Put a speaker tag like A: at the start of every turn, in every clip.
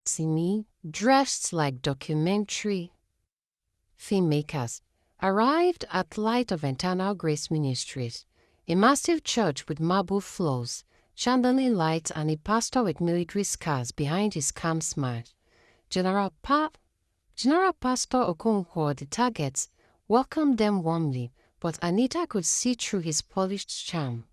A: Simi, dressed like documentary filmmakers, arrived at Light of Eternal Grace Ministries, a massive church with marble floors, chandelier lights, and a pastor with military scars behind his calm smile. General Pastor Okonkwo, the targets, welcomed them warmly, but Anita could see through his polished charm.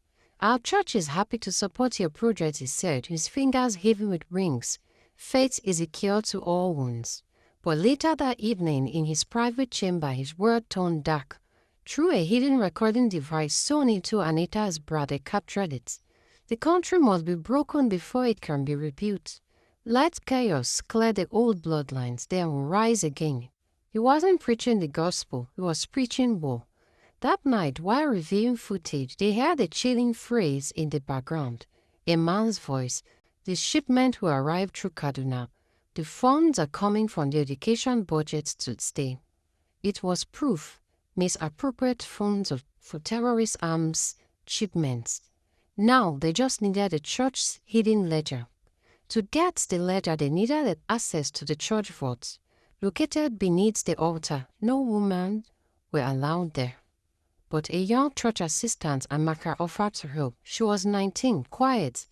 A: "Our church is happy to support your project," he said, his fingers heavy with rings. "Faith is a cure to all wounds." But later that evening, in his private chamber, his word turned dark. Through a hidden recording device sewn into Anita's bra, they captured it. "The country must be broken before it can be rebuilt. Let chaos clear the old bloodlines, then rise again." He wasn't preaching the gospel, he was preaching war. That night, while reviewing footage, they heard a chilling phrase in the background. A man's voice. "The shipment will arrive through Kaduna. The funds are coming from the education budget to stay." It was proof. Misappropriate funds for terrorist arms shipments. Now they just needed the church's hidden ledger. To get the ledger, they needed access to the church vaults. Located beneath the altar, no women were allowed there. But a young church assistant, Amaka, offered to help. She was 19, quiet,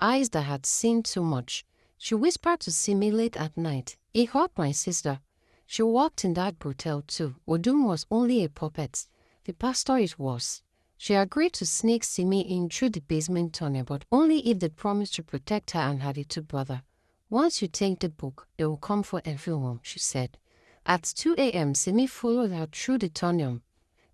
A: eyes that had seen too much. She whispered to Simi late at night, "He hurt my sister." She walked in that brothel too. Odum was only a puppet. The pastor it was. She agreed to sneak Simi in through the basement tunnel, but only if they promised to protect her and her little brother. "Once you take the book, they will come for everyone," she said. At 2 a.m., Simi followed her through the tunnel.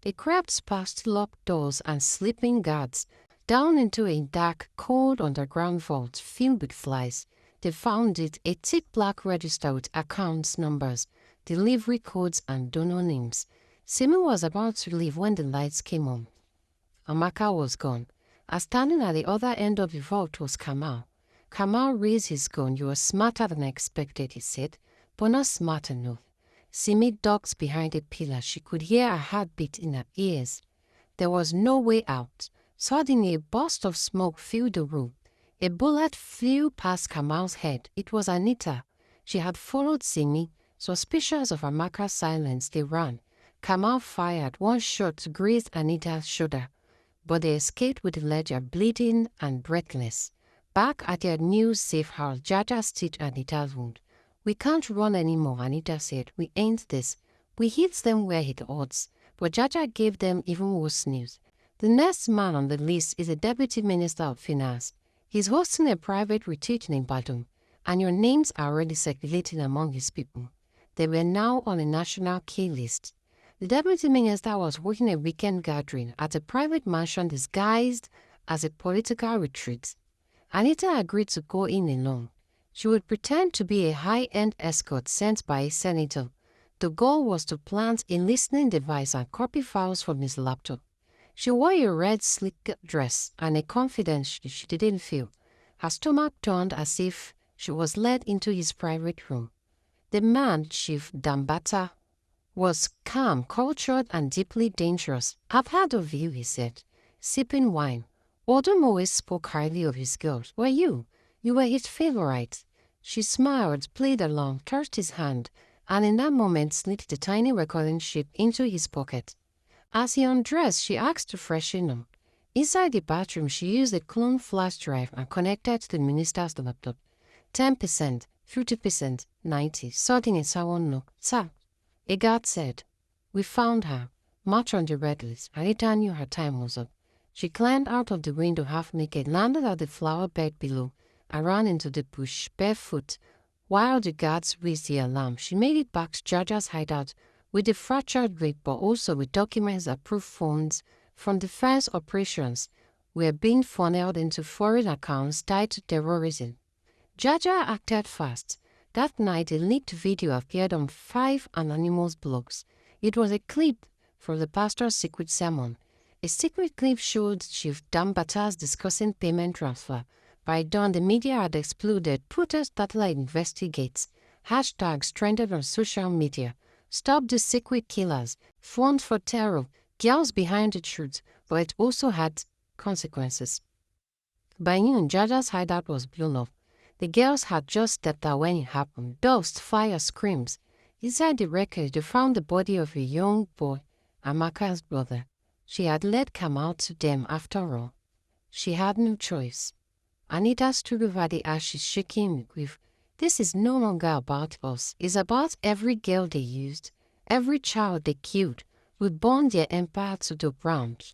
A: They crept past locked doors and sleeping guards, down into a dark, cold underground vault filled with flies. They found it, a thick black register with accounts numbers, delivery codes, and donor names. Simi was about to leave when the lights came on. Amaka was gone. And standing at the other end of the vault was Kamal. Kamal raised his gun. "You were smarter than I expected," he said, "but not smart enough." Simi ducked behind a pillar. She could hear a heartbeat in her ears. There was no way out. Suddenly, a burst of smoke filled the room. A bullet flew past Kamal's head. It was Anita. She had followed Simi. Suspicious of Amaka's silence, they ran. Kamal fired. One shot grazed Anita's shoulder, but they escaped with the ledger, bleeding and breathless. Back at their new safe house, Jaja stitched Anita's wound. "We can't run anymore," Anita said. "We ain't this." "We hit them where it hurts." But Jaja gave them even worse news. "The next man on the list is the Deputy Minister of Finance. He's hosting a private retreat in Ibadan, and your names are already circulating among his people." They were now on a national key list. The Deputy Minister was holding a weekend gathering at a private mansion disguised as a political retreat. Anita agreed to go in alone. She would pretend to be a high-end escort sent by a senator. The goal was to plant a listening device and copy files from his laptop. She wore a red sleek dress and a confidence she didn't feel. Her stomach turned as if she was led into his private room. The man, Chief Dambata, was calm, cultured, and deeply dangerous. "I've heard of you," he said, sipping wine. Odum always spoke highly of his girls. "Were you? You were his favorite." She smiled, played along, touched his hand, and in that moment slipped the tiny recording chip into his pocket. As he undressed, she asked to freshen up. Inside the bathroom, she used a clone flash drive and connected to the minister's laptop. 10%, 50%, 90%, sorting in someone no. "Sir," a guard said. "We found her. March on the red list." Anita knew her time was up. She climbed out of the window half naked, landed at the flower bed below, and ran into the bush, barefoot. While the guards raised the alarm, she made it back to Jaja's hideout with a fractured rib, but also with documents that proved funds from defense operations were being funneled into foreign accounts tied to terrorism. Jaja acted fast. That night, a leaked video appeared on 5 anonymous blogs. It was a clip from the pastor's secret sermon. A secret clip showed Chief Dambata's discussing payment transfer. By dawn, the media had exploded. Protest satellite investigates. Hashtags trended on social media. "Stop the secret killers." "Fund for terror." Girls behind the truth. But it also had consequences. By noon, Jaja's hideout was blown up. The girls had just stepped out when it happened. Dust, fire, screams. Inside the wreckage, they found the body of a young boy, Amaka's brother. She had led Cam out to them after all. She had no choice. Anita stood over the ashes, shaking with grief. This is no longer about us. It's about every girl they used, every child they killed, who burned their empire to the ground.